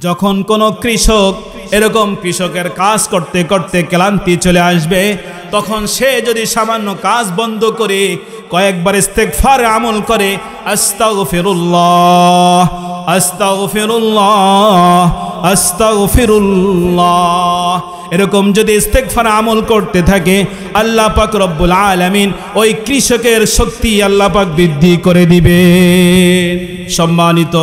যখন কোনো কৃষক এরকম কৃষকের কাজ করতে করতে ক্লান্তি চলে আসবে, তখন সে যদি সামান্য কাজ বন্ধ করে কয়েকবার ইস্তেগফার আমল করে, আস্তাগফিরুল্লাহ আস্তাগফিরুল্লাহ আস্তাগফিরুল্লাহ, এরকম যদি ইস্তেগফার আমল করতে থাকে, আল্লাহ পাক রব্বুল আলামিন ওই কৃষকের শক্তি আল্লাহ পাক বৃদ্ধি করে দিবে। সম্মানিত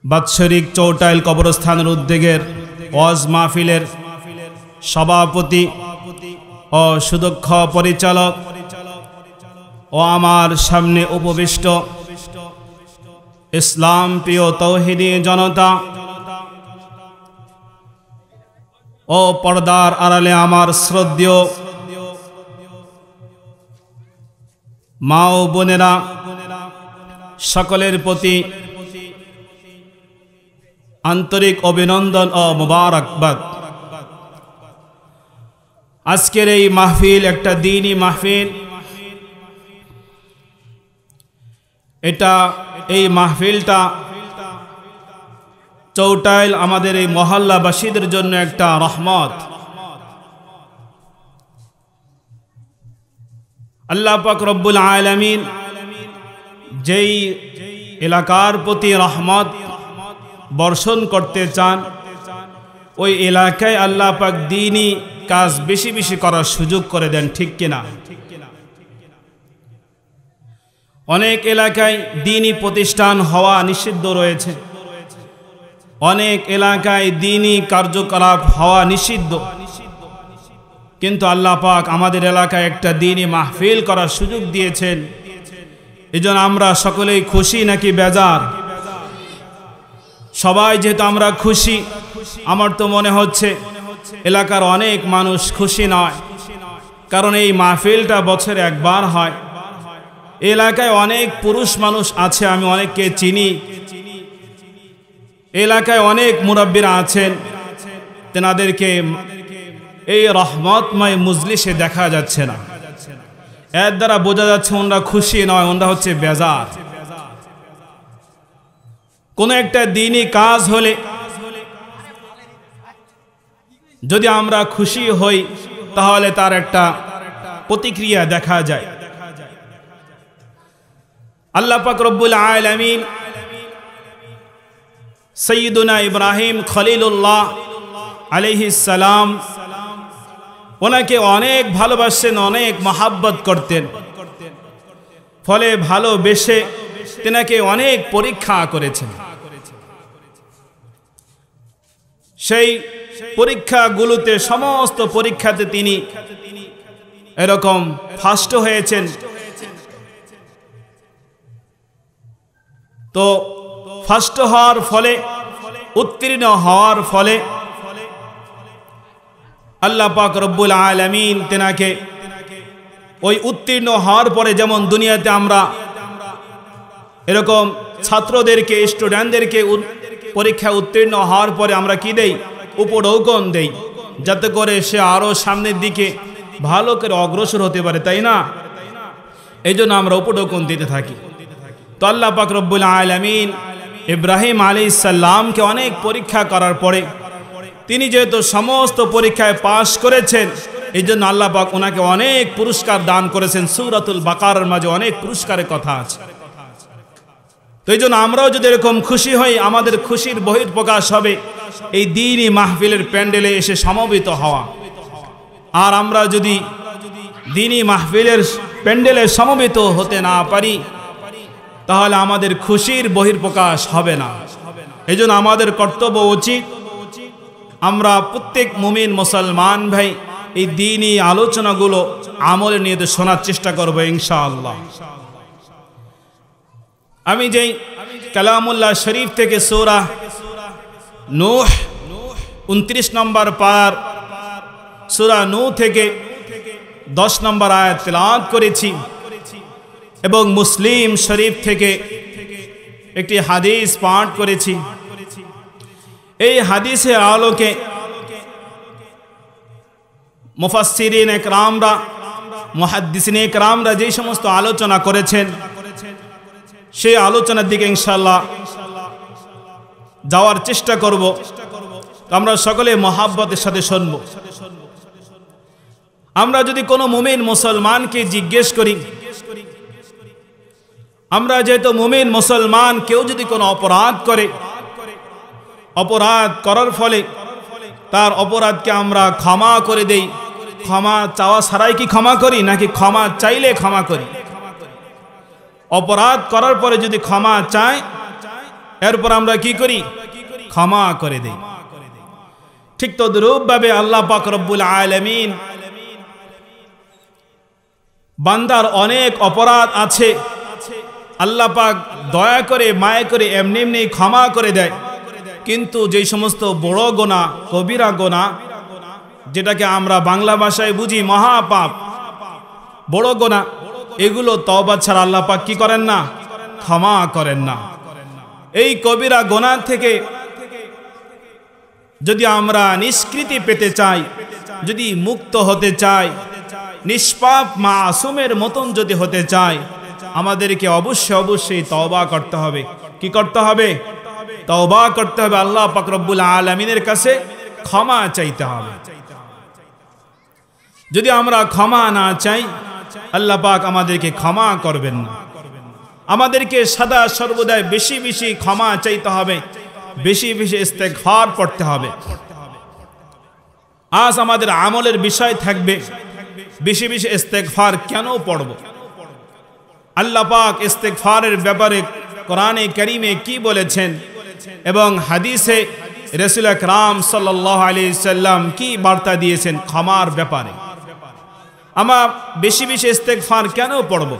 বাৎসরিক চৌটাইল কবরস্থানের উদ্যোগের ওয়াজ মাহফিলের সভাপতি ও সুদক্ষ পরিচালক ও আমার সামনে উপবিষ্ট ইসলাম প্রিয় তৌহিদি জনতা ও পর্দার আড়ালে আমার শ্রদ্ধেয় মা ও বোনেরা, সকলের প্রতি আন্তরিক অভিনন্দন ও মোবারকবাদ। আজকের এই মাহফিল একটা দ্বীনি মাহফিল। এই মাহফিলটা চৌটাইল আমাদের এই মহল্লাবাসীদের জন্য একটা রহমত। আল্লাহ পাক রব্বুল আলামিন যেই এলাকার প্রতি রহমত বর্ষণ করতে চান, ওই এলাকায় আল্লাহ পাক দ্বীনি কাজ বেশি বেশি করার সুযোগ করে দেন, ঠিক কিনা? অনেক এলাকায় দ্বীনি প্রতিষ্ঠান হওয়া নিষিদ্ধ রয়েছে, অনেক এলাকায় দ্বীনি কার্যকলাপ হওয়া নিষিদ্ধ, কিন্তু আল্লাহ পাক আমাদের এলাকায় একটা দ্বীনি মাহফিল করার সুযোগ দিয়েছেন। এজন্য আমরা সকলেই খুশি নাকি বেজার? সবাই যেহেতু আমরা খুশি, আমার তো মনে হচ্ছে এলাকার অনেক মানুষ খুশি নয়, কারণ এই মাহফিলটা বছরে একবার হয়। এলাকায় অনেক পুরুষ মানুষ আছে, আমি অনেককে চিনি। এলাকায় অনেক মুরাব্বিরা আছেন, তেনাদেরকে এই রহমতময় মজলিসে দেখা যাচ্ছে না। এর দ্বারা বোঝা যাচ্ছে ওনারা খুশি নয়, ওনারা হচ্ছে বেজার। কোনো একটা দ্বীনি কাজ হলে যদি আমরা খুশি হই, তাহলে তার একটা প্রতিক্রিয়া দেখা যায়। আল্লাহ পাক রব্বুল আলামিন সাইয়্যিদুনা ইব্রাহিম খলিলুল্লাহ আলাইহিস সালাম, ওনাকে অনেক ভালোবাসেন, অনেক মহাব্বত করতেন। ফলে ভালোবেসে তেনাকে অনেক পরীক্ষা করেছেন। সেই পরীক্ষাগুলোতে, সমস্ত পরীক্ষাতে তিনি এরকম ফার্স্ট হয়েছেন। তো ফার্স্ট হওয়ার ফলে, উত্তীর্ণ হওয়ার ফলে আল্লাহ পাক রব্বুল আলামিন তেনাকে ওই উত্তীর্ণ হওয়ার পরে, যেমন দুনিয়াতে আমরা এরকম ছাত্রদেরকে, স্টুডেন্টদেরকে পরীক্ষা উত্তীর্ণ হওয়ার পরে আমরা কি দেই? উপঢৌকন দেই, যাতে করে সে আরো সামনের দিকে ভালো করে অগ্রসর হতে পারে, তাই না? এই জন্য আমরা উপঢৌকন দিতে থাকি। তো আল্লাহ পাক রব্বুল আলামিন ইব্রাহিম আলাইহিস সালামকে অনেক পরীক্ষা করার পরে তিনি যেহেতু সমস্ত পরীক্ষায় পাশ করেছেন, এই জন্য আল্লাহ পাক ওনাকে অনেক পুরস্কার দান করেছেন। সূরাতুল বাকারার মাঝে অনেক পুরস্কারের কথা আছে। তো এই জন্য আমরাও যদি এরকম খুশি হই, আমাদের খুশির বহিঃপ্রকাশ হবে এই দ্বীনি মাহফিলের প্যান্ডেলে এসে সমবেত হওয়া। আর আমরা যদি দ্বীনি মাহফিলের প্যান্ডেলে সমবেত হতে না পারি, তাহলে আমাদের খুশির বহিঃপ্রকাশ হবে না। এই জন্য আমাদের কর্তব্য উচিত, আমরা প্রত্যেক মুমিন মুসলমান ভাই এই দ্বীনি আলোচনাগুলো আমলে নিয়ে শোনার চেষ্টা করব ইনশাআল্লাহ। আমি যেই কালামুল্লাহ শরীফ থেকে সূরা নূহ 29 নম্বর পার, সূরা নূহ থেকে 10 নম্বর আয়াত তেলাওয়াত করেছি, এবং মুসলিম শরীফ থেকে একটি হাদিস পাঠ করেছি। এই হাদিসের আলোকে মুফাসসিরিন একরামরা, মুহাদ্দিসিন একরামরা যে সমস্ত আলোচনা করেছেন, সেই আলোচনার দিকে ইনশাআল্লাহ যাওয়ার চেষ্টা করব। আমরা সকলে মহাব্বতের সাথে শুনব। আমরা যদি কোনো মুমিন মুসলমানকে জিজ্ঞেস করি, আমরা যেহেতু মুমিন মুসলমান, কেউ যদি কোনো অপরাধ করে, অপরাধ করার ফলে তার অপরাধকে আমরা ক্ষমা করে দেই, ক্ষমা চাওয়া ছাড়াই কি ক্ষমা করি, নাকি ক্ষমা চাইলে ক্ষমা করি? অপরাধ করার পরে যদি ক্ষমা চাই, এরপর আমরা কি করি? ক্ষমা করে দেই। ঠিক তদ্রূপভাবে আল্লাহ পাক রব্বুল আলামিন বান্দার অনেক অপরাধ আছে, আল্লাহ পাক দয়া করে মায়া করে এমনি এমনি ক্ষমা করে দেয়। কিন্তু যেই সমস্ত বড় গোনা, কবিরা গোনা, যেটাকে আমরা বাংলা ভাষায় বুঝি মহাপাপ, বড় গোনা, এগুলো তওবা ছাড়া আল্লাহ পাক কি করেন না? ক্ষমা করেন না। এই কবিরা গোনা থেকে যদি আমরা নিষ্কৃতি পেতে চাই, যদি মুক্ত হতে চাই, নিষ্পাপ মাসুমের মতন যদি হতে চাই, আমাদেরকে অবশ্যই তওবা করতে হবে। কি করতে হবে? তওবা করতে হবে, আল্লাহ পাক রব্বুল আলামিনের কাছে ক্ষমা চাইতে হবে। যদি আমরা ক্ষমা না চাই, আল্লাহ পাক আমাদেরকে ক্ষমা করবেন না। আমাদেরকে সদা সর্বদাই বেশি বেশি ক্ষমা চাইতে হবে, বেশি বেশি ইস্তেগফার পড়তে হবে। আজ আমাদের আমলের বিষয় থাকবে বেশি বেশি ইস্তেগফার কেন পড়ব। আল্লাহ পাক ইস্তেগফারের ব্যাপারে কোরআনে কারীমে কি বলেছেন এবং হাদিসে রাসূল আকরাম সাল্লাল্লাহু আলাইহি সাল্লাম কি বার্তা দিয়েছেন ক্ষমার ব্যাপারে। আমরা বেশি বেশি ইস্তেগফার কেন পড়ব?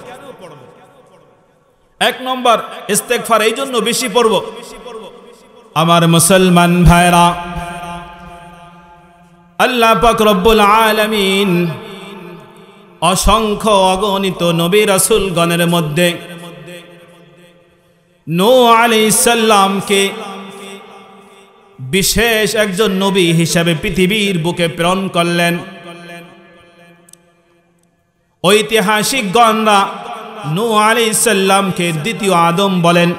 এক নম্বর, ইস্তেগফার এই জন্য বেশি পড়ব, আমার মুসলমান ভাইরা, আল্লাহ পাক রব্বুল আলামিন অসংখ্য অগণিত নবী রাসূলগণের মধ্যে নূহ আলাইহিস সালামকে বিশেষ একজন নবী হিসেবে পৃথিবীর বুকে প্রেরণ করলেন। ঐতিহাসিকগণরা নূহ আলাইহিস সালামকে দ্বিতীয় আদম বলেন।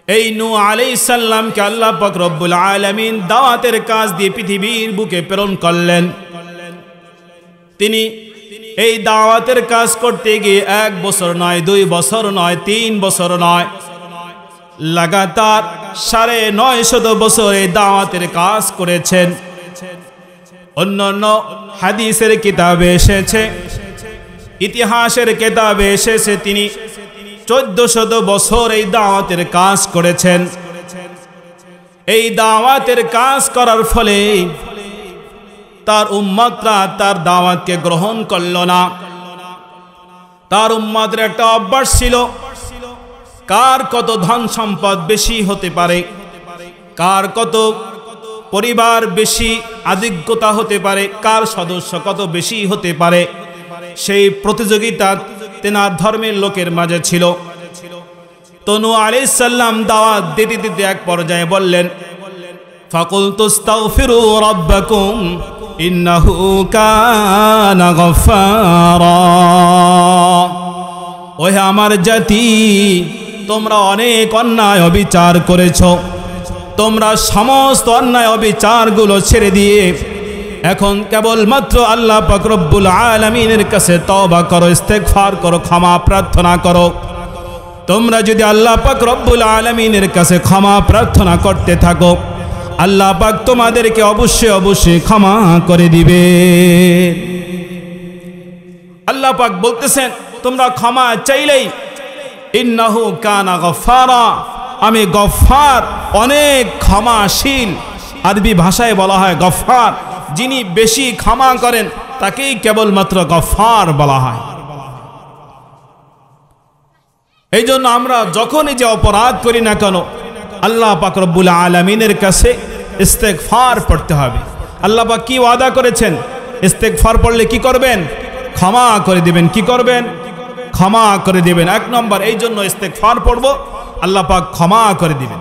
এই নূহ আলাইহিস সালামকে আল্লাহ পাক রব্বুল আলামিন দাওয়াতের কাজ দিয়ে পৃথিবীর বুকে প্রেরণ করলেন। তিনি এই দাওয়াতের কাজ করতে গিয়ে 1 বছর নয়, 2 বছর নয়, 3 বছর নয়, লাগাতার 950 বছর এই দাওয়াতের কাজ করেছেন। অন্যান্য হাদিসের কিতাবে এসেছে, ইতিহাসের কিতাবে এসেছে, তিনি 1400 বছর এই দাওয়াতের কাজ করেছেন। এই দাওয়াতের কাজ করার ফলে তার উম্মতরা তার দাওয়াতকে গ্রহণ করল না। তার উম্মতের একটা অভ্যাস ছিল, কার কত ধন সম্পদ বেশি হতে পারে, কার কত পরিবার বেশি আধিক্যতা হতে পারে, কার সদস্য কত বেশি হতে পারে, সেই প্রতিযোগিতা তেনার ধর্মের লোকের মাঝে ছিল। তো নূহ আলাইহিস সালাম দাওয়াত দিতে দিতে এক পর্যায়ে বললেন, ফাকুলতু আস্তাগফিরু রাব্বাকুম ইন্নাহু কানা গফফারা। ওহে আমার জাতি, তোমরা অনেক অন্যায় অবিচার করেছো, তোমরা সমস্ত অন্যায় অবিচারগুলো ছেড়ে দিয়ে এখন কেবলমাত্র আল্লাহ পাক রব্বুল আলামিনের কাছে তওবা করো, ইস্তেগফার করো, ক্ষমা প্রার্থনা করো। তোমরা যদি আল্লাহ পাক রব্বুল আলামিনের কাছে ক্ষমা প্রার্থনা করতে থাকো, আল্লাহ পাক তোমাদেরকে অবশ্যই ক্ষমা করে দিবে। আল্লাহ পাক বলতেছেন, তোমরা ক্ষমা চাইলেই, ইন্নাহু কানা গফফারা, আমি গফফার, অনেক ক্ষমাশীল। আরবি ভাষায় বলা হয় গফফার, যিনি বেশি ক্ষমা করেন তাকেই কেবলমাত্র গফফার বলা হয়। এই জন্য আমরা যখনই যে অপরাধ করি না কেন, আল্লাহ পাক রব্বুল আলামিনের কাছে ইস্তেগফার পড়তে হবে। আল্লাহ পাক কি ওয়াদা করেছেন? ইস্তেগফার পড়লে কি করবেন? ক্ষমা করে দিবেন। কি করবেন? ক্ষমা করে দিবেন। 1 নম্বর, এই জন্য ইস্তেগফার পড়ব, আল্লাহ পাক ক্ষমা করে দিবেন।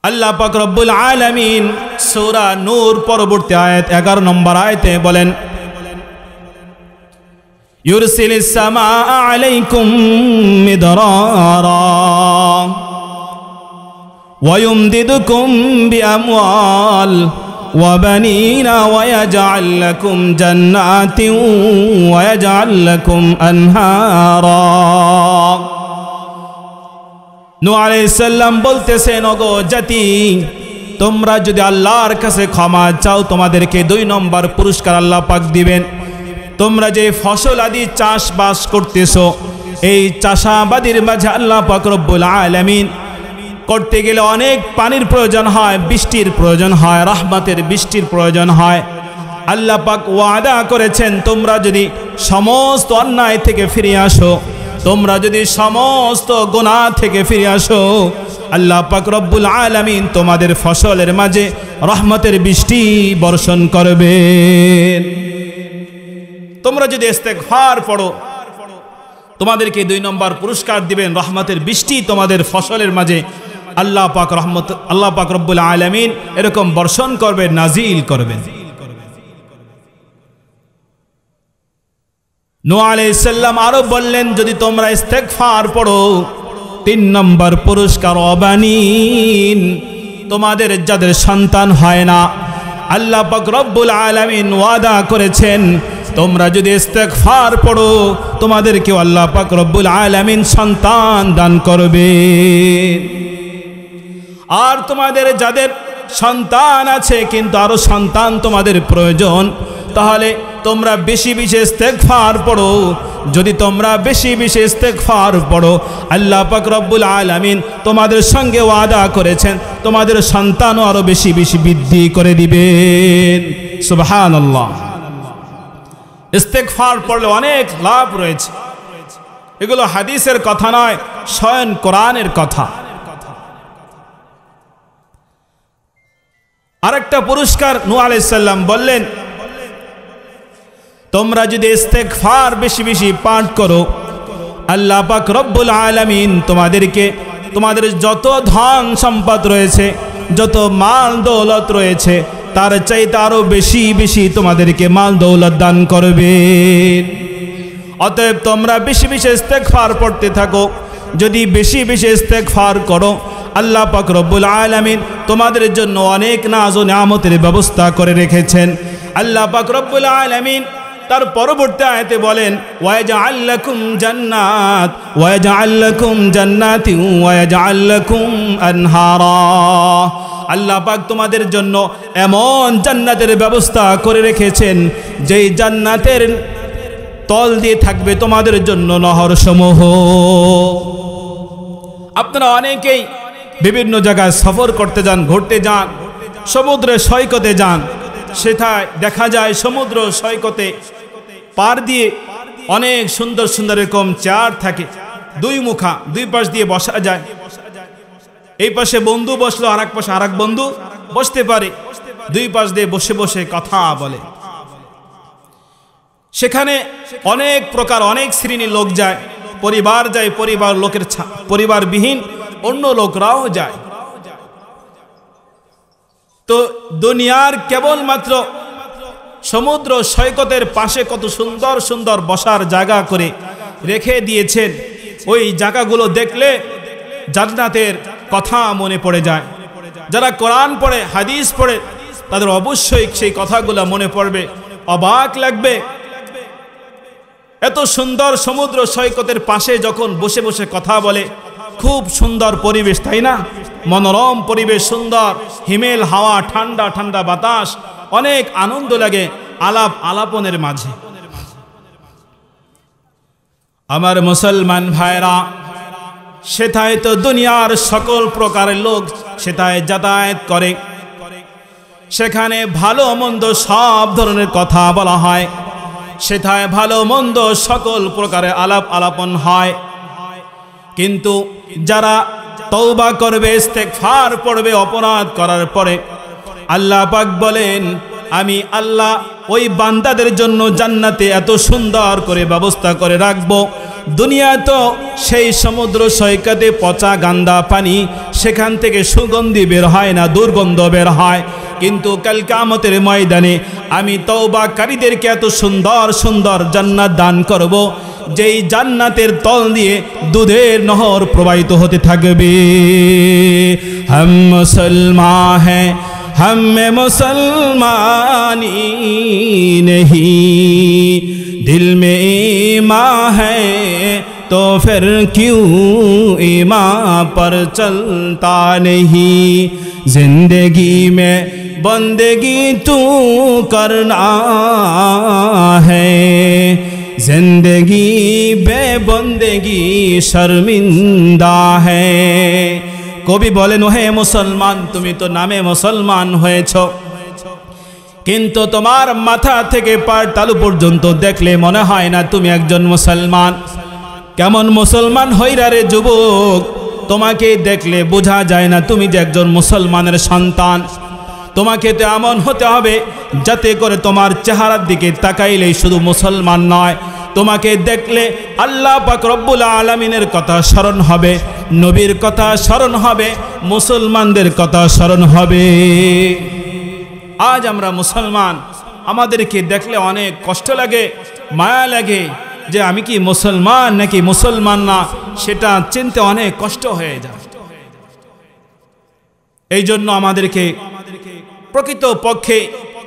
আল্লাহ পাক রব্বুল আলামিন সূরা নূর পরবর্তী আয়াত 11 নম্বর আয়াতে বলেন, ইউরসিলিস সামাআ আলাইকুম মিদরারা। ওয়ায়ুমদিদুকুম বিআমওয়াল ওয়া বানিনা ওয়া ইয়াজআল লাকুম জান্নাতিন ওয়া ইয়াজআল লাকুম আনহারা। নূহ আলাইহিস সালাম বলতেছেন, ওগো জাতি, তোমরা যদি আল্লাহর কাছে ক্ষমা চাও তোমাদেরকে 2 নম্বর পুরস্কার আল্লাহ পাক দিবেন। তোমরা যে ফসল আদি চাষবাস করতেছো, এই চাষাবাদির মাঝে আল্লাহ পাক রব্বুল আলামিন করতে গেলে অনেক পানির প্রয়োজন হয়, বৃষ্টির প্রয়োজন হয়, রহমতের বৃষ্টির প্রয়োজন হয়। আল্লাহ পাক ওয়াদা করেছেন, তোমরা যদি সমস্ত অন্যায় থেকে ফিরে আসো, তোমরা যদি সমস্ত গুনাহ থেকে ফিরে আসো, আল্লাহ পাক রব্বুল আলামিন তোমাদের ফসলের মাঝে রহমতের বৃষ্টি বর্ষণ করবেন। তোমরা যদি ইস্তেগফার পড়ো, তোমাদেরকে 2 নম্বর পুরস্কার দিবেন, রহমতের বৃষ্টি তোমাদের ফসলের মাঝে আল্লাহ পাক রব্বুল আলামিন এরকম বর্ষণ করবেন, নাজিল করবেন। নূহ আলাইহিস সালাম আরো বললেন, যদি তোমরা ইস্তেগফার পড়ো, 3 নম্বর পুরস্কার অবানিন, তোমাদের যাদের সন্তান হয় না, আল্লাহ পাক রব্বুল আলামিন ওয়াদা করেছেন, তোমরা যদি ইস্তেগফার পড়ো তোমাদেরকে আল্লাহ পাক রব্বুল আলামিন সন্তান দান করবে। আর তোমাদের যাদের সন্তান আছে কিন্তু আরো সন্তান তোমাদের প্রয়োজন, তাহলে তোমরা বেশি বেশি ইস্তেগফার পড়ো। যদি তোমরা বেশি বেশি ইস্তেগফার পড়ো, আল্লাহ পাক রব্বুল আলামিন তোমাদের সঙ্গে ওয়াদা করেছেন তোমাদের সন্তানও আরো বেশি বেশি বৃদ্ধি করে দিবেন। সুবহানাল্লাহ। ইস্তেগফার পড়লে অনেক লাভ রয়েছে, এগুলো হাদিসের কথা নয়, স্বয়ং কোরআনের কথা। আরেকটা পুরস্কার নূহ আলাইহিস সালাম বললেন, তোমরা যদি ইস্তেগফার বেশি বেশি পাঠ করো, আল্লাহ পাক রব্বুল আলামিন তোমাদেরকে তোমাদের যত ধন সম্পদ রয়েছে, যত মাল দৌলত রয়েছে, তার চাইতে আরো বেশি বেশি তোমাদেরকে মাল দৌলত দান করবেন। অতএব তোমরা বেশি বেশি ইস্তেগফার পড়তে থাকো। যদি বেশি বেশি ইস্তেগফার করো, আল্লাহ পাক রব্বুল আলামিন তোমাদের জন্য অনেক নাজ ও নিয়ামতের ব্যবস্থা করে রেখেছেন। আল্লাহ পাক রব্বুল আলামিন তার পরবর্তী আয়াতে বলেন, ওয়াজআল লাকুম জান্নাত ওয়াজআল লাকুম জান্নাতি ওয়াজআল লাকুম আনহারা। আল্লাহ পাক তোমাদের জন্য এমন জান্নাতের ব্যবস্থা করে রেখেছেন, যেই জান্নাতের তল দিয়ে থাকবে তোমাদের জন্য নহর সমূহ। আপনারা অনেকেই বিভিন্ন জায়গায় সফর করতে যান, ঘুরতে যান, সমুদ্রের সৈকতে যান, সেটায় দেখা যায় সমুদ্র সৈকতে পার দিয়ে অনেক সুন্দর সুন্দর এরকম চেয়ার থাকে, 2 মুখা, 2 পাশ দিয়ে বসা যায়। এই পাশে বন্ধু বসলো, আর এক পাশে আর এক বন্ধু বসতে পারে, 2 পাশ দিয়ে বসে বসে কথা বলে। সেখানে অনেক প্রকার অনেক শ্রেণীর লোক যায়, পরিবার যায়, পরিবার লোকের পরিবারবিহীন অন্য লোকরাও যায়। তো দুনিয়ার কেবলমাত্র সমুদ্র সৈকতের পাশে কত সুন্দর সুন্দর বসার জায়গা করে রেখে দিয়েছেন, ওই জায়গাগুলো দেখলে জান্নাতের কথা মনে পড়ে যায়। যারা কোরআন পড়ে, হাদিস পড়ে, তাদের অবশ্যই সেই কথাগুলো মনে পড়বে, অবাক লাগবে। এত সুন্দর সমুদ্র সৈকতের পাশে যখন বসে বসে কথা বলে, খুব সুন্দর পরিবেশ, তাই না? মনোরম পরিবেশ, সুন্দর হিমেল হাওয়া, ঠান্ডা ঠান্ডা বাতাস, অনেক আনন্দ লাগে আলাপ আলাপনের মাঝে। আমার মুসলমান ভাইরা, সেটাই তো দুনিয়ার সকল প্রকারের লোক সেটাই যাতায়াত করে, সেখানে ভালো মন্দ সব ধরনের কথা বলা হয়, সেটাই ভালো মন্দ সকল প্রকারের আলাপ আলাপন হয়। কিন্তু যারা তওবা করবে, ইস্তেগফার পড়বে অপরাধ করার পরে, আল্লাহ পাক বলেন, আমি আল্লাহ ওই বান্দাদের জন্য জান্নাতে এত সুন্দর করে ব্যবস্থা করে রাখবো। দুনিয়া তো সেই সমুদ্র সৈকতে পচা গান্দা পানি, সেখান থেকে সুগন্ধি বের হয় না, দুর্গন্ধ বের হয়। কিন্তু কাল কিয়ামতের ময়দানে আমি তওবাকারীদেরকে এত সুন্দর সুন্দর জান্নাত দান করব, যেই জান্নাতের তল দিয়ে দুধের নহর প্রবাহিত হতে থাকবে। হাম মুসলমান হ্যাঁ हम में मुसलमानी नहीं, दिल में ईमान है तो फिर क्यों ईमान पर चलता नहीं। जिंदगी में बंदगी तू करना है, जिंदगी बेबंदगी शर्मिंदा है। কবি বলেন, হে মুসলমান, তুমি তো নামে মুসলমান হয়েছ, কিন্তু তোমার মাথা থেকে পার তালু পর্যন্ত দেখলে মনে হয় না তুমি একজন মুসলমান। কেমন মুসলমান হইরা রে যুবক, তোমাকে দেখলে বোঝা যায় না তুমি যে একজন মুসলমানের সন্তান। তোমাকে তো এমন হতে হবে যাতে করে তোমার চেহারার দিকে তাকাইলেই শুধু মুসলমান নয়, তোমাকে দেখলে আল্লাহ পাক রব্বুল আলামিনের কথা স্মরণ হবে, নবীর কথা স্মরণ হবে, মুসলমানদের কথা স্মরণ হবে। আজ আমরা মুসলমান, আমাদেরকে দেখলে অনেক কষ্ট লাগে, মায়া লাগে যে আমি কি মুসলমান নাকি মুসলমান না, সেটা চিনতে অনেক কষ্ট হয়ে যায়। এই জন্য আমাদেরকে প্রকৃত পক্ষে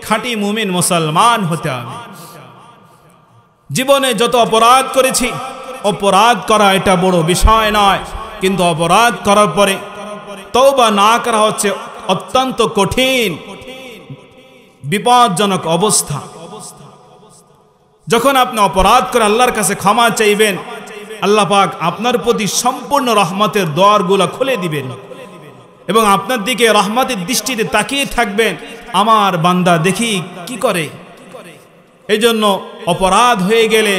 খাঁটি মুমিন মুসলমান হতে হবে। জীবনে যত অপরাধ করেছি, অপরাধ করা এটা বড় বিষয় নয়, কিন্তু অপরাধ করার পরে তওবা না করা হচ্ছে অত্যন্ত কঠিন বিপজ্জনক অবস্থা। যখন আপনি অপরাধ করে আল্লাহর কাছে ক্ষমা চাইবেন, আল্লাহ পাক আপনার প্রতি সম্পূর্ণ রহমতের দ্বারগুলো খুলে দিবেন এবং আপনার দিকে রহমতের দৃষ্টিতে তাকিয়ে থাকবেন, আমার বান্দা দেখি কি করে। এই জন্য অপরাধ হয়ে গেলে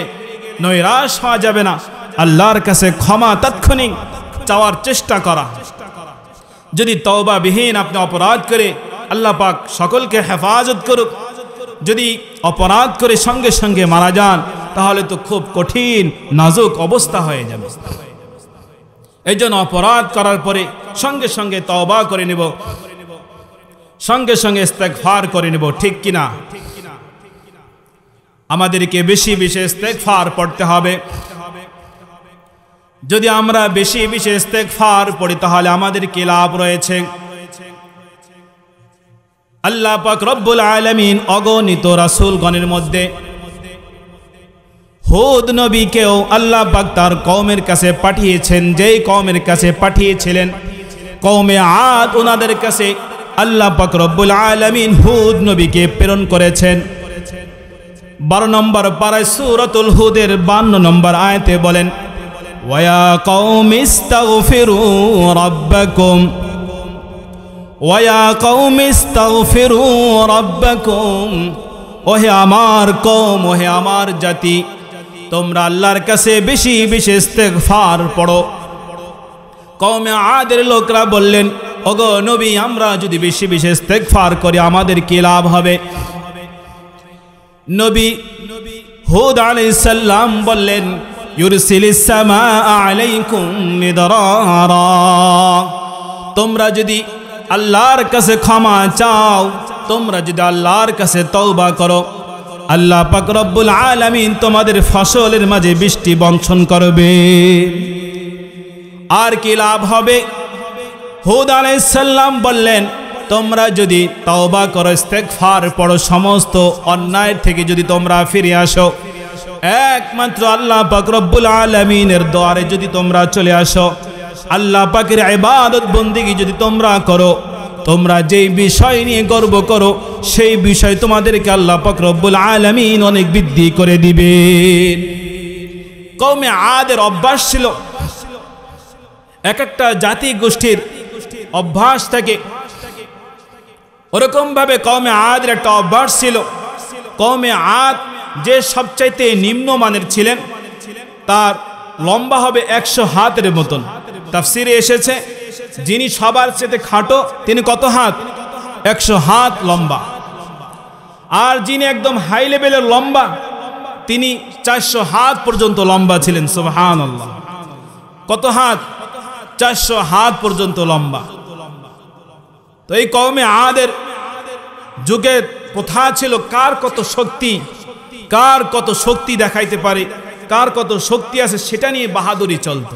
নৈরাশ হওয়া যাবে না, আল্লাহর কাছে ক্ষমা তাৎক্ষণিক চাওয়ার চেষ্টা করা। যদি তওবা বিহীন আপনি অপরাধ করে, আল্লাহ পাক সকলকে হেফাজত করুক, যদি অপরাধ করে সঙ্গে সঙ্গে মারা যান তাহলে তো খুব কঠিন নাজুক অবস্থা হয়ে যাবে। এই জন্য অপরাধ করার পরে সঙ্গে সঙ্গে তওবা করে নেব, সঙ্গে সঙ্গে ইস্তেগফার করে নেব, ঠিক কিনা? আমাদেরকে বেশি বেশি ইস্তেগফার পড়তে হবে। যদি আমরা বেশি বেশি ইস্তেগফার পড়ি তাহলে আমাদের কি লাভ রয়েছে? আল্লাহ পাক রব্বুল আলামিন অগণিত রাসূলগণের মধ্যে হুদ নবীকেও আল্লাহ পাক তার কওমের কাছে পাঠিয়েছেন। যেই কওমের কাছে পাঠিয়েছিলেন কওমে আদ, ওনাদের কাছে আল্লাহ পাক রব্বুল আলামিন হুদ নবীকে প্রেরণ করেছেন। 12 নম্বর পারায় সূরাতুল হুদের 52 নম্বর আয়াতে বলেন, ওয়া কওমিস্তাগফিরু রাব্বাকুম ওয়া কওমিস্তাগফিরু রাব্বাকুম, ওহে আমার কওম, ওহে আমার জাতি, তোমরা আল্লাহর কাছে বেশি বেশি ইস্তেগফার পড়ো। কওমে আদের লোকরা বললেন, ওগো নবী, আমরা যদি বেশি বেশি ইস্তেগফার করি আমাদের কি লাভ হবে? নবী হুদ আলাইহিস সালাম বললেন, ইউরসিলিস সামাআ আলাইকুম মিদরারা, তোমরা যদি আল্লাহর কাছে ক্ষমা চাও, তোমরা যদি আল্লাহর কাছে তওবা করো, আল্লাহ পাক রব্বুল আলামিন তোমাদের ফসলের মাঝে বৃষ্টি বর্ষণ করবে। আর কি লাভ হবে? হুদ আলাইহিস সালাম বললেন, তোমরা যদি তওবা করো, ইস্তেগফার পড়ো, সমস্ত অন্যায় থেকে যদি তোমরা ফিরে আসো, একমাত্র আল্লাহ পাক রব্বুল আলামিনের দরবারে যদি তোমরা চলে আসো, আল্লাহ পাকের ইবাদত বন্দেগী যদি তোমরা করো, তোমরা যেই বিষয় নিয়ে গর্ব করো সেই বিষয় তোমাদেরকে আল্লাহ পাক রব্বুল আলামিন অনেক বৃদ্ধি করে দিবেন। কওমে আদের অভ্যাস ছিল, এক একটা জাতি গোষ্ঠীর অভ্যাস থাকে, ওরকম ভাবে কওমে আদের একটা অভ্যাস ছিল। কওমে আদ যে সবচাইতে নিম্নমানের ছিলেন, তার লম্বা হবে 100 হাতের মতন। তাফসিরে এসেছে যিনি সবার চেয়ে খাটো তিনি কত হাত? 100 হাত লম্বা। আর যিনি একদম হাই লেভেলের লম্বা তিনি 400 হাত পর্যন্ত লম্বা ছিলেন। সুবহানাল্লাহ, কত হাত? 400 হাত পর্যন্ত লম্বা। তো এই কওমে আদের যুগে প্রথা ছিল কার কত শক্তি, কার কত শক্তি দেখাইতে পারে, কার কত শক্তি আছে সেটা নিয়ে বাহাদুরি চলত।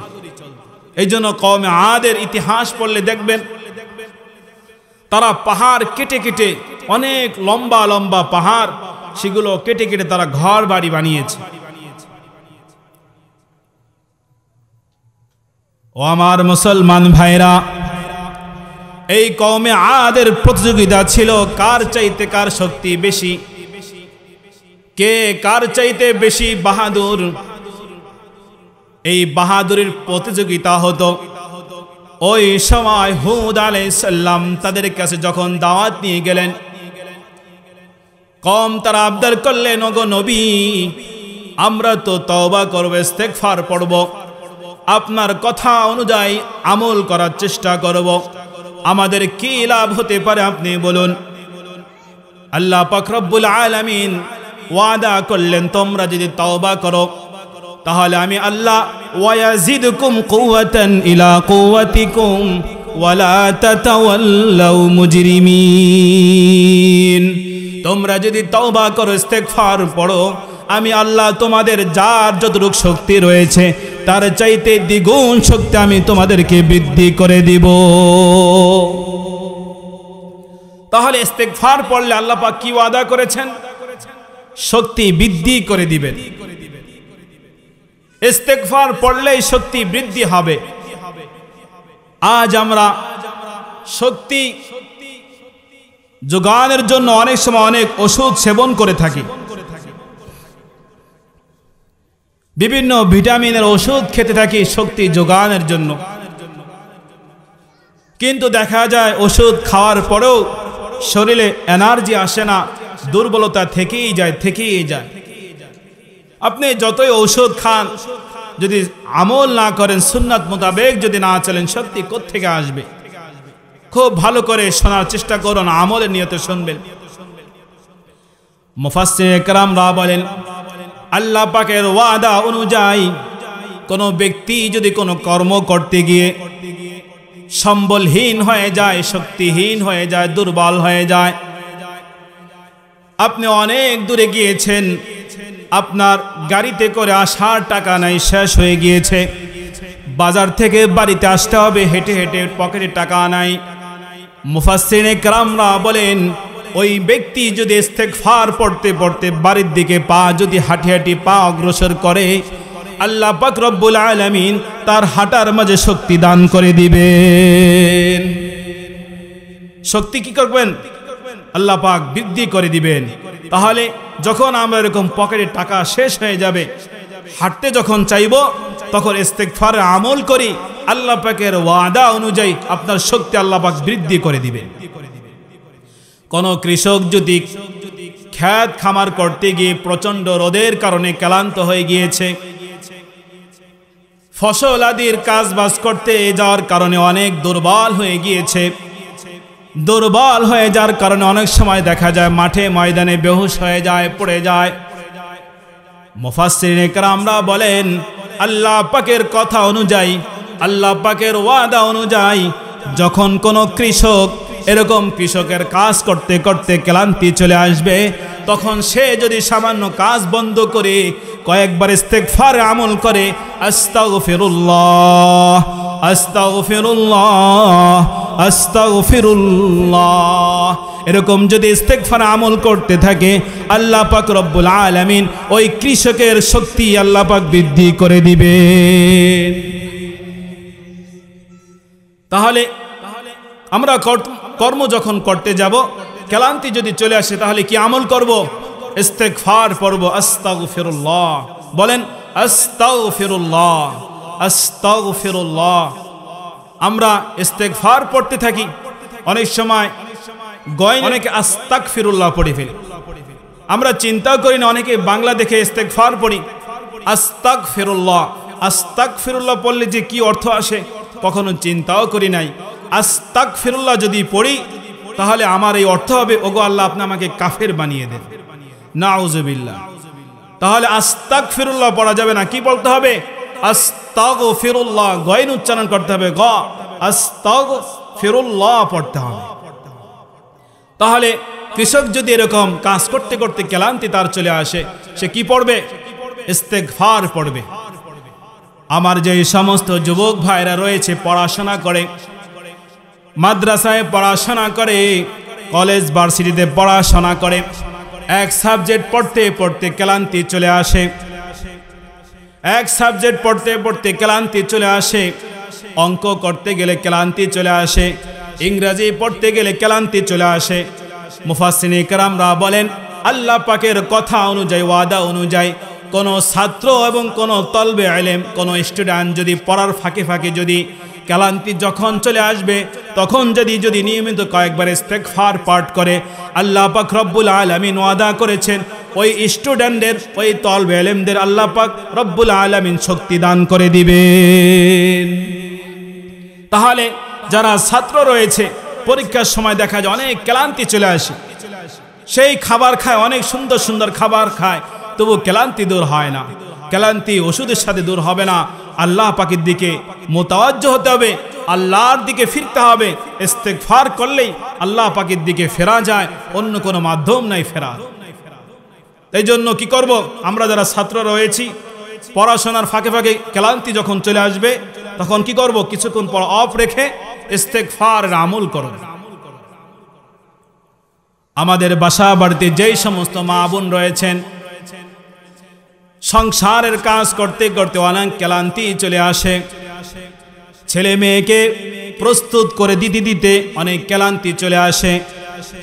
এই জন্য কওমে আদের ইতিহাস পড়লে দেখবেন তারা পাহাড় কেটে কেটে, অনেক লম্বা লম্বা পাহাড়, সেগুলো কেটে কেটে তারা ঘর বাড়ি বানিয়েছে। ও আমার মুসলমান ভাইরা, এই কওমে আদের প্রতিযোগিতা ছিল কার চাইতে কার শক্তি বেশি, কে কার চাইতে বেশি বাহাদুর। এই বাহাদুরের প্রতিযোগিতা হতো। ওই সময় হুদ আলাইহিস সালাম তাদের কাছে যখন দাওয়াত নিয়ে গেলেন, কওম তারা আবদার করলেন, ওগো নবী, আমরা তো তওবা করব, ইস্তেগফার পড়ব, আপনার কথা অনুযায়ী আমল করার চেষ্টা করব, আমাদের কি লাভ হতে পারে আপনি বলুন। আল্লাহ পাক রব্বুল আলামিন ওয়াদা করলেন, তোমরা যদি তওবা করো তাহলে আমি আল্লাহ ওয়ায়াজিদুকুম কুওয়াতান ইলা কুওয়াতিকুম ওয়ালা তাতাওয়াল্লাউ মুজরিমিন। তোমরা যদি তওবা করো, ইস্তেগফার পড়ো, আমি আল্লাহ তোমাদের যার যতটুকু শক্তি রয়েছে তার চাইতে দ্বিগুণ শক্তি আমি তোমাদেরকে বৃদ্ধি করে দিব। তাহলে ইস্তেগফার পড়লে আল্লাহ পাক কি ওয়াদা করেছেন? শক্তি বৃদ্ধি করে দিবেন। ইস্তেগফার পড়লেই শক্তি বৃদ্ধি হবে। আজ আমরা শক্তি যোগানের জন্য অনেক সময় অনেক ওষুধ সেবন করে থাকি, বিভিন্ন ভিটামিনের ওষুধ খেতে থাকি শক্তি যোগানের জন্য, কিন্তু দেখা যায় ওষুধ খাওয়ার পরেও শরীরে এনার্জি আসে না, দুর্বলতা থেকেই যায়। আপনি যতই ঔষধ খান, যদি আমল না করেন, সুন্নাত মোতাবেক যদি না চলেন, শক্তি কোত্থেকে আসবে? খুব ভালো করে শোনার চেষ্টা করুন, আমলের নিয়তে শুনবেন। মুফাসসির ইকরামরা বলেন, আল্লাহ পাকের ওয়াদা অনুযায়ী কোনো ব্যক্তি যদি কোনো কর্ম করতে গিয়ে সম্বলহীন হয়ে যায়, শক্তিহীন হয়ে যায়, দুর্বল হয়ে যায়, আপনি অনেক দূরে গিয়েছেন, আপনার গাড়িতে করে আসার টাকা নাই, শেষ হয়ে গিয়েছে, বাজার থেকে বাড়িতে আসতে হবে হেঁটে হেঁটে, পকেটে টাকা নাই। মুফাসসির ইকরামরা বলেন, ওই ব্যক্তি যদি ইস্তেগফার পড়তে পড়তে বাড়ির দিকে পা যদি হাঁটি হাঁটি পা অগ্রসর করে, আল্লাহ পাক রব্বুল আলামিন তার হাঁটার মাঝে শক্তি দান করে দিবেন। শক্তি কি করবেন? আল্লাহ পাক বৃদ্ধি করে দিবেন। তাহলে যখন আমরা এরকম পকেটে টাকা শেষ হয়ে যাবে, হাঁটতে যখন চাইব, তখন ইস্তেগফারের আমল করি, আল্লাহ পাকের ওয়াদা অনুযায়ী আপনার শক্তি আল্লাহ পাক বৃদ্ধি করে দিবেন। কোন কৃষক যদি ক্ষেত খামার করতে গিয়ে প্রচন্ড রোদের কারণে ক্লান্ত হয়ে গিয়েছে, ফসল আদির কাজবাজ করতে যাওয়ার কারণে অনেক দুর্বল হয়ে গিয়েছে, দুর্বল হয়ে যাওয়ার কারণে অনেক সময় দেখা যায় মাঠে ময়দানে বেহুশ হয়ে যায়, পড়ে যায়। মুফাসসিরিন ইকরামরা বলেন, আল্লাহ পাকের কথা অনুযায়ী, আল্লাহ পাকের ওয়াদা অনুযায়ী যখন কোনো কৃষক এরকম কৃষকের কাজ করতে করতে ক্লান্তি চলে আসবে, তখন সে যদি সামান্য কাজ বন্ধ করে কয়েকবার ইস্তেগফার আমল করে, আস্তাগফিরুল্লাহ আস্তাগফিরুল্লাহ আস্তাগফিরুল্লাহ, এরকম যদি ইস্তেগফার আমল করতে থাকে, আল্লাহ পাক রব্বুল আলামিন ওই কৃষকের শক্তি আল্লাহ পাক বৃদ্ধি করে দিবেন। তাহলে আমরা কর্ম যখন করতে যাব, ক্লান্তি যদি চলে আসে, তাহলে কি আমল করব? ইস্তেগফার পড়ব, আস্তাগফিরুল্লাহ। বলেন আস্তাগফিরুল্লাহ আস্তাগফিরুল্লাহ। আমরা ইস্তেগফার পড়তে থাকি, অনেক সময় অনেকে আস্তাগফিরুল্লাহ পড়ে ফেলে। আমরা চিন্তাও করি না, অনেকে বাংলা দেখে ইস্তেগফার পড়ি, আস্তাগফিরুল্লাহ। আস্তাগফিরুল্লাহ পড়লে যে কি অর্থ আসে কখনো চিন্তাও করি নাই। আস্তাগফিরুল্লাহ যদি পড়ি, তাহলে আমার এই অর্থ হবে, ওগো আল্লাহ আপনি আমাকে কাফের বানিয়ে দেন, নাউযুবিল্লাহ। তাহলে আস্তাগফিরুল্লাহ পড়া যাবে না, কি বলতে হবে? আস্তাগফিরুল্লাহ, গয়ন উচ্চারণ করতে হবে, গ, আস্তাগফিরুল্লাহ পড়তে হবে। তাহলে কৃষক যদি এরকম কাজ করতে করতে ক্লান্তি তার চলে আসে, সে কি পড়বে? ইস্তেগফার পড়বে। আমার যে সমস্ত যুবক ভাইরা রয়েছে, পড়াশোনা করে, মাদ্রাসায় পড়াশোনা করে, কলেজ ভার্সিটিতে পড়াশোনা করে, এক সাবজেক্ট পড়তে পড়তে ক্লান্তি চলে আসে, এক সাবজেক্ট পড়তে পড়তে ক্লান্তি চলে আসে, অঙ্ক করতে গেলে ক্লান্তি চলে আসে, ইংরেজি পড়তে গেলে ক্লান্তি চলে আসে। মুফাসসিরিনে কেরামরা বলেন, আল্লাহ পাকের কথা অনুযায়ী, ওয়াদা অনুযায়ী কোন ছাত্র এবং কোন তলবে ইলম, কোন স্টুডেন্ট যদি পড়ার ফাঁকে ফাঁকে যদি ক্লান্তি যখন চলে আসবে, তখন যদি নিয়মিত কয়েকবার ইস্তেগফার পাঠ করে, আল্লাহ পাক রব্বুল আলামিন ওয়াদা করেছেন ওই স্টুডেন্টদের, ওই তলবে ইলমদের আল্লাহ পাক রব্বুল আলামিন শক্তি দান করে দিবেন। তাহলে যারা ছাত্র রয়েছে, পরীক্ষার সময় দেখা যায় অনেক ক্লান্তি চলে আসে, সেই খাবার খায়, অনেক সুন্দর সুন্দর খাবার খায়, তবু ক্লান্তি দূর হয় না। ক্লান্তি ওষুধের সাথে দূর হবে না। আল্লাহ পাকের দিকে মোতাওয়াজ্জ হতে হবে, আল্লাহর দিকে ফিরতে হবে। ইস্তেগফার করলেই আল্লাহ পাকের দিকে ফেরা যায়, অন্য কোনো মাধ্যম নাই ফেরার। এই জন্য কি করব, আমরা যারা ছাত্র রয়েছি, পড়াশোনার ফাঁকে ফাঁকে ক্লান্তি যখন চলে আসবে, তখন কি করব, কিছুক্ষণ পর অফ রেখে ইস্তেগফারের আমল করব। আমাদের বাসা বাড়িতে যেই সমস্ত মা বোন রয়েছেন, সংসারের কাজ করতে করতে অনেক ক্লান্তি চলে আসে, ছেলে মেয়েকে প্রস্তুত করে দিতে দিতে অনেক ক্লান্তি চলে আসে,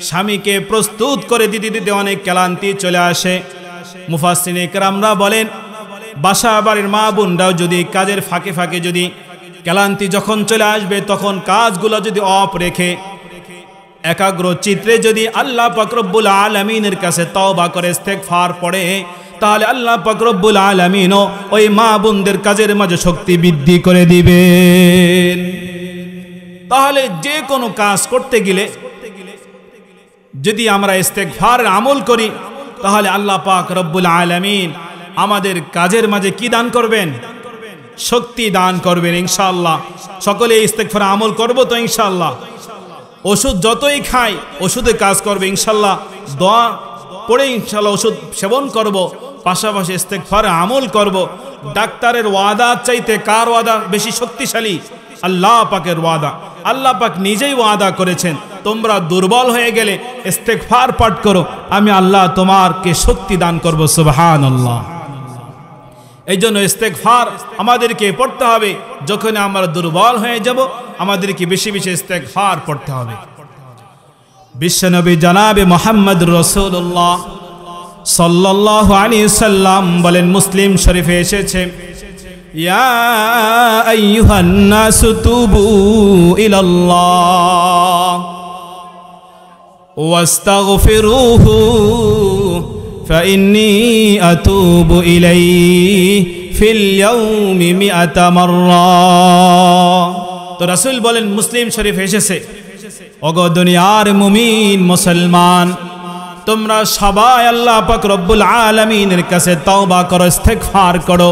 স্বামীকে প্রস্তুত করে দিতে দিতে অনেক ক্লান্তি চলে আসে। মুফাসসিরিনে কেরামরা বলেন, বাসা বাড়ির মা বোনরাও যদি কাজের ফাঁকে ফাঁকে যদি ক্লান্তি যখন চলে আসবে, তখন কাজগুলো যদি অফ রেখে একাগ্র চিত্রে যদি আল্লাহ পাক রব্বুল আলামিনের কাছে তওবা করে ইস্তেগফার পড়ে, তাহলে আল্লাহ পাক রব্বুল আলামিনও ওই মা বোনদের কাজের মাঝে শক্তি বৃদ্ধি করে দিবেন। তাহলে যে কোনো কাজ করতে গেলে যদি আমরা ইস্তেগফারের আমল করি, তাহলে আল্লাহ পাক রব্বুল আলামিন আমাদের কাজের মাঝে কি দান করবেন, শক্তি দান করবেন ইনশাআল্লাহ। সকলে ইস্তেগফার আমল করব তো ইনশাআল্লাহ। ওষুধ যতই খাই, ওষুধে কাজ করবে ইনশাআল্লাহ। দোয়া পড়ে ইনশাআল্লাহ ওষুধ সেবন করব, পাশাপাশি ইস্তেগফারে আমল করব। ডাক্তারের ওয়াদা চাইতে কার ওয়াদা বেশি শক্তিশালী? আল্লাহ পাকের ওয়াদা। আল্লাহ পাক নিজেই ওয়াদা করেছেন, তোমরা দুর্বল হয়ে গেলে ইস্তেগফার পাঠ করো, আমি আল্লাহ তোমাকে শক্তি দান করব। সুবহানাল্লাহ। এই জন্য ইস্তেগফার আমাদেরকে পড়তে হবে। যখন আমরা দুর্বল হয়ে যাব, আমাদেরকে বেশি বেশি ইস্তেগফার পড়তে হবে। বিশ্বনবী জনাবে মুহাম্মদ রাসূলুল্লাহ সাল্লাল্লাহু আলাইহি সাল্লাম বলেন, মুসলিম শরীফে এসেছে, ইয়া আইয়ুহান নাসু তুবু ইলাল্লাহ ওয়াস্তাগফিরুহু ফাইন্নী আতুবু ইলাইহি ফিল ইয়াউমি মিআতা মাররা। তো রাসূল বলেন, মুসলিম শরীফে এসেছে, ওগো দুনিয়ার মুমিন মুসলমান, তোমরা সবাই আল্লাহ পাক রব্বুল আলামিনের কাছে তওবা করো, ইস্তেগফার করো।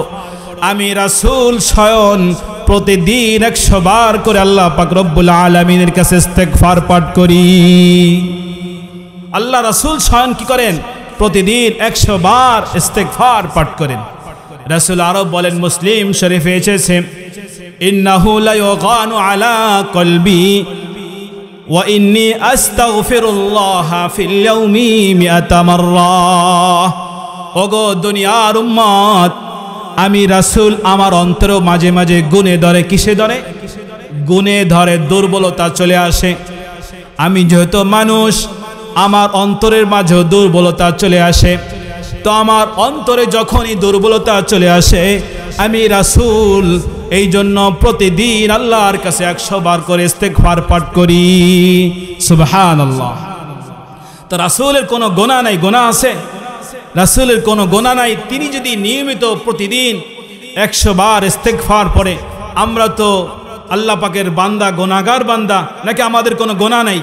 আমি রাসূল স্বয়ং প্রতিদিন 100 বার করে আল্লাহ পাক রব্বুল আলামিনের কাছে ইস্তেগফার পাঠ করি। আল্লাহ রাসূল স্বয়ং কি করেন? প্রতিদিন 100 বার ইস্তেগফার পাঠ করেন। রাসূল আরো বলেন, মুসলিম শরীফে এসেছে, ইন্নাহু লা ইউগানু আলা কলবি ওয়া ইন্নী আস্তাগফিরুল্লাহ ফিল ইয়াউমি মিআতা মাররা। ওগো দুনিয়ার উম্মত, আমি রাসূল আমার অন্তরে মাঝে মাঝে গুণে ধরে। কিসে ধরে? গুণে ধরে, দুর্বলতা চলে আসে। আমি যেহেতু মানুষ, আমার অন্তরের মাঝেও দুর্বলতা চলে আসে। তো আমার অন্তরে যখনই দুর্বলতা চলে আসে, আমি রাসূল এই জন্য প্রতিদিন আল্লাহর কাছে 100 বার করে ইস্তেগফার পাঠ করি। সুবহানাল্লাহ। তো রাসূলের কোনো গুনাহ নাই? গুনাহ আছে? রাসূলের কোনো গুনাহ নাই। তিনি যদি নিয়মিত প্রতিদিন 100 বার ইস্তেগফার পড়ে, আমরা তো আল্লাহ পাকের বান্দা, গুনাহগার বান্দা, নাকি আমাদের কোনো গুনাহ নাই?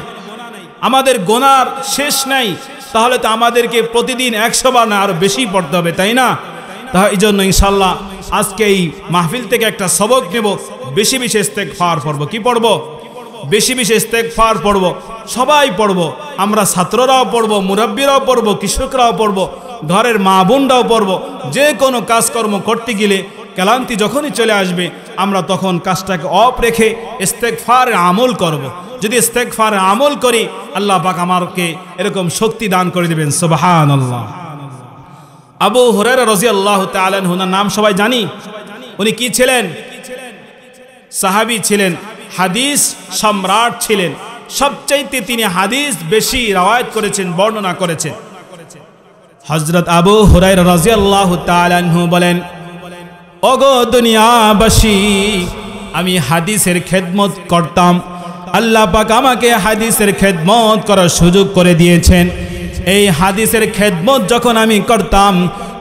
আমাদের গুনার শেষ নাই। তাহলে তো আমাদেরকে প্রতিদিন 100 বার না আরো বেশি পড়তে হবে, তাই না? তাই এই জন্য ইনশাআল্লাহ আজকে এই মাহফিল থেকে একটা সবক নেব, বেশি বেশি ইস্তেগফার পড়ব। কি পড়ব? বেশি বেশি ইস্তেগফার পড়ব। সবাই পড়ব, আমরা ছাত্ররাও পড়ব, মুরব্বীরাও পড়ব, কৃষকরাও পড়ব। ঘরের মা বোনরাও পড়ব। যে কোনো কাজকর্ম করতে গেলে ক্লান্তি যখনই চলে আসবে আমরা তখন কাজটাকে অফ রেখে ইস্তেগফারের আমল করব। যদি ইস্তেগফারের আমল করি আল্লাহ পাক আমাকে এরকম শক্তি দান করে দিবেন। সুবহানাল্লাহ। আবু হুরায়রা রাদিয়াল্লাহু তাআলা আনহু নাম সবাই জানি। উনি কি ছিলেন? সাহাবী ছিলেন, হাদিস সম্রাট ছিলেন। সবচাইতে তিনি হাদিস বেশি রওয়ায়াত করেছেন, বর্ণনা করেছেন। হযরত আবু হুরায়রা রাদিয়াল্লাহু তাআলা আনহু বলেন, ওগো দুনিয়াবাসী, আমি হাদিসের খেদমত করতাম। আল্লাহ পাক আমাকে হাদিসের খেদমত করার সুযোগ করে দিয়েছেন। এই হাদিসের খেদমত যখন আমি করতাম,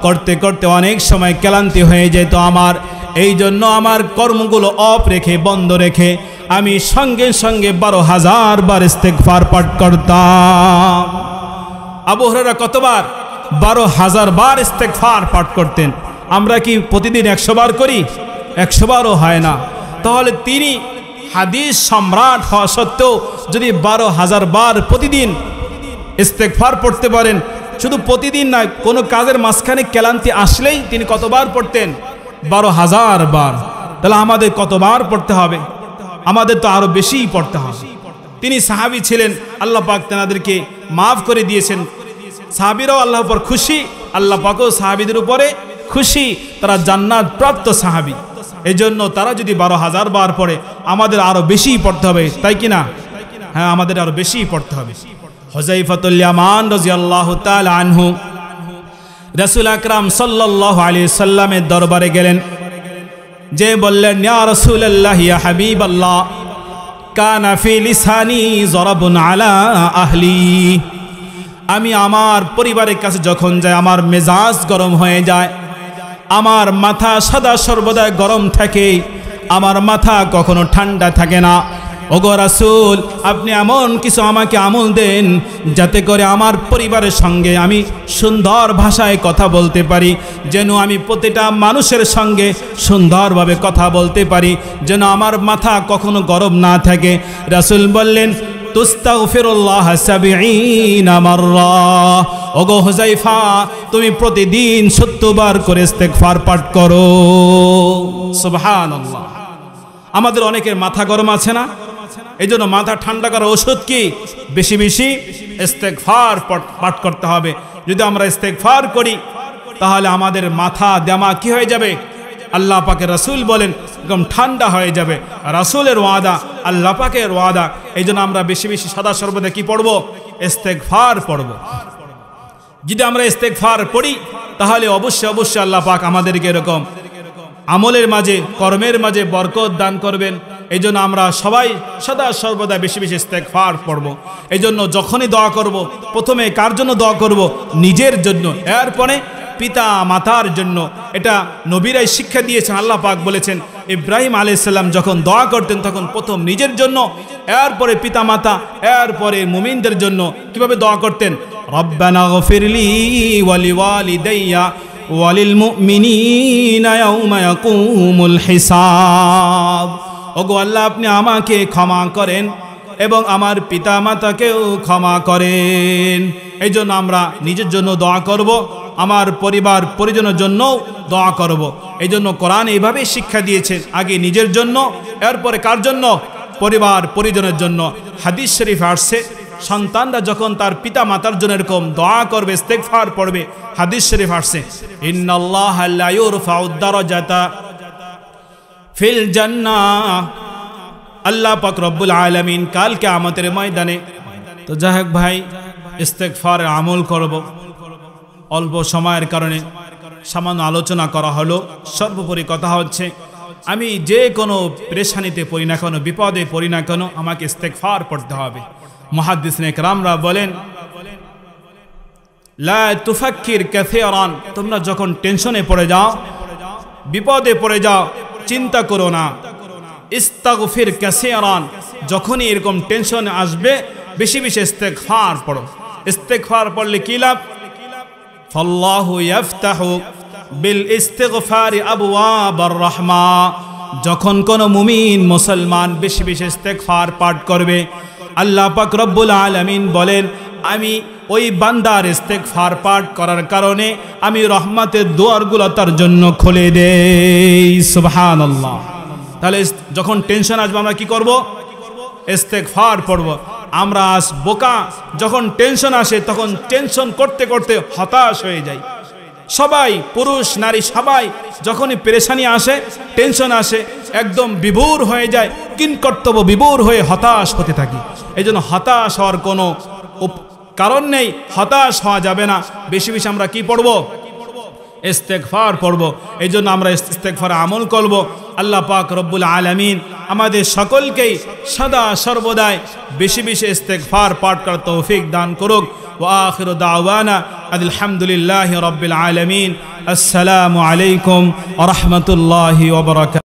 করতে করতে অনেক সময় ক্লান্তি হয়ে যেত আমার। এই জন্য আমার কর্মগুলো অফ রেখে, বন্ধ রেখে আমি সঙ্গে সঙ্গে 12,000 বার ইস্তেগফার পাঠ করতাম। আবু হুরায়রা কতবার? 12,000 বার ইস্তেগফার পাঠ করতেন। আমরা কি প্রতিদিন 100 বার করি? 100 বারও হয় না। তাহলে তিনি হাদিস সম্রাট হওয়া সত্ত্বেও যদি 12,000 বার প্রতিদিন ইস্তেগফার পড়তে পারেন, শুধু প্রতিদিন না, কোনো কাজের মাঝখানে ক্লান্তি আসলেই তিনি কতবার পড়তেন? 12,000 বার। তাহলে আমাদের কতবার পড়তে হবে? আমাদের তো আরো বেশিই পড়তে হবে। তিনি সাহাবী ছিলেন, আল্লাহ পাক তেনাদেরকে মাফ করে দিয়েছেন। সাহাবীরাও আল্লাহর উপর খুশি, আল্লাহ পাকও সাহাবীদের উপরে খুশি, তারা জান্নাত প্রাপ্ত সাহাবী। এই জন্য তারা যদি 12,000 বার পড়ে আমাদের আরো বেশিই পড়তে হবে, তাই কি না? হ্যাঁ, আমাদের আরো বেশিই পড়তে হবে। হুযায়ফাতুল ইয়ামান রাদিয়াল্লাহু তাআলা আনহু রাসূল আকরাম সাল্লাল্লাহু আলাইহি সাল্লামের দরবারে গেলেন, যে বললেন, ইয়া রাসূলুল্লাহ, ইয়া হাবিবাল্লাহ, কানা ফি লিসানি যরাবুন আলা আহলি। আমি আমার পরিবারের কাছে যখন যাই আমার মেজাজ গরম হয়ে যায়, আমার মাথা সদা সর্বদা গরম থাকে, আমার মাথা কখনো ঠান্ডা থাকে না। ওগো রাসূল, আপনি এমন কিছু আমাকে আমল দেন যাতে করে আমার পরিবারের সঙ্গে আমি সুন্দর ভাষায় কথা বলতে পারি, যেন আমি প্রতিটা মানুষের সঙ্গে সুন্দরভাবে কথা বলতে পারি, যেন আমার মাথা কখনো গরম না থাকে। রাসূল বললেন, তুস্তাগফিরুল্লাহ 70 মাররা। ওগো হুযায়ফা, তুমি প্রতিদিন 70 বার করে ইস্তেগফার পাঠ করো। সুবহানাল্লাহ। আমাদের অনেকের মাথা গরম আছে না? এই জন্য মাথা ঠান্ডা করার ওষুধ কি? বেশি বেশি ইস্তেগফার পাঠ করতে হবে। যদি আমরা ইস্তেগফার করি তাহলে আমাদের মাথা দিমাগ কি হয়ে যাবে? আল্লাহ পাকের রাসূল বলেন একদম ঠান্ডা হয়ে যাবে। রাসূলের ওয়াদা, আল্লাহ পাকের ওয়াদা। এই জন্য আমরা বেশি বেশি সদা সর্বদা কি পড়ব? ইস্তেগফার পড়ব। যদি আমরা ইস্তেগফার পড়ি তাহলে অবশ্যই অবশ্যই আল্লাহ পাক আমাদেরকে এরকম আমলের মাঝে, কর্মের মাঝে বরকত দান করবেন। এই জন্য আমরা সবাই সদা সর্বদা বেশি বেশি ইস্তেগফার পড়ব। এই জন্য যখনই দোয়া করব, প্রথমে কার জন্য দোয়া করব? নিজের জন্য, এরপরে পিতা মাতার জন্য। এটা নবীরাই শিক্ষা দিয়েছেন। আল্লাহ পাক বলেছেন, ইব্রাহিম আলাইহিস সালাম যখন দোয়া করতেন তখন প্রথম নিজের জন্য, এরপরে পিতা মাতা, এরপরে মুমিনদের জন্য। কিভাবে দোয়া করতেন? রব্বানা গফিরলি ওয়া লিওয়ালিদাইয়া ওয়ালিল মুমিনিনা ইয়াউমা ইয়াকুমুল হিসাব। ওগো আল্লাহ, আপনি আমাকে ক্ষমা করেন এবং আমার পিতা মাতাকেও ক্ষমা করেন। এই জন্য আমরা নিজের জন্য দোয়া করব, আমার পরিবার পরিজনের জন্য দোয়া করব। এই জন্য কোরআন এইভাবে শিক্ষা দিয়েছেন, আগে নিজের জন্য, এরপরে কার জন্য? পরিবার পরিজনের জন্য। হাদিস শরীফ আসছে, সন্তানরা যখন তার পিতা মাতার জন্য এরকম দোয়া করবে, ইস্তেগফার পড়বে, হাদিস শরীফ আসছে, ইন্নাল্লাহা লা ইরফাউদ দারাজাতা ফিল জান্নাহ। আল্লাহ পাক রব্বুল আলামিন কাল কিয়ামতের ময়দানে। তো যাই হোক ভাই, ইস্তেগফারের আমল করব। অল্প সময়ের কারণে সামান্য আলোচনা করা হলো। সর্বোপরি কথা হচ্ছে, আমি যে কোনো পেরেশানিতে পড়ি না কেন, বিপদে পড়ি না কেন, আমাকে ইস্তেগফার পড়তে হবে। মুহাদ্দিসিনে কেরামরা বলেন, লা তুফাক্কির কাসীরান, তোমরা যখন টেনশনে পড়ে যাও, বিপদে পড়ে যাও, চিন্তা করো না। ইস্তাগফির কাসীরান, যখনই এরকম টেনশন আসবে বেশি বেশি ইস্তেগফার পড়ো। ইস্তেগফার পড়লে কি লাভ? ফাল্লাহু ইয়াফতাহু বিল ইস্তিগফারি আবওয়াবার রাহমা। যখন কোন মুমিন মুসলমান বেশি বেশি ইস্তেগফার পাঠ করবে, আল্লাহ পাক রব্বুল আলামিন বলেন, আমি ওই বান্দার ইস্তেগফার পাঠ করার কারণে আমি রহমতের দুয়ারগুলো তার জন্য খুলে দেই। সুবহানাল্লাহ। তাহলে যখন টেনশন আসবে আমরা কি করব? ইস্তেগফার পড়ব। আমরা আজ বোকা, যখন টেনশন আসে তখন টেনশন করতে করতে হতাশ হয়ে যাই। সবাই, পুরুষ নারী সবাই যখনই পেরেশানি আসে, টেনশন আসে, একদম বিভোর হয়ে যায়, কিংকর্তব্য বিভোর হয়ে হতাশ হতে থাকি। এই জন্য হতাশ হওয়ার কোনো কারণ নেই, হতাশ হওয়া যাবে না। বেশি বেশি আমরা কি পড়ব? ইস্তেগফার পড়ব। এই জন্য আমরা ইস্তেগফারে আমল করব। আল্লাহ পাক রব্বুল আলামিন আমাদের সকলকেই সদা সর্বদাই বেশি বেশি ইস্তেগফার পাঠ করার তৌফিক দান করুক। ওয়া আখিরু দাওয়ানা আলহামদুলিল্লাহি রাব্বিল আলামিন। আসসালামু আলাইকুম ওয়া রাহমাতুল্লাহি ওয়া বারাকাতুহু।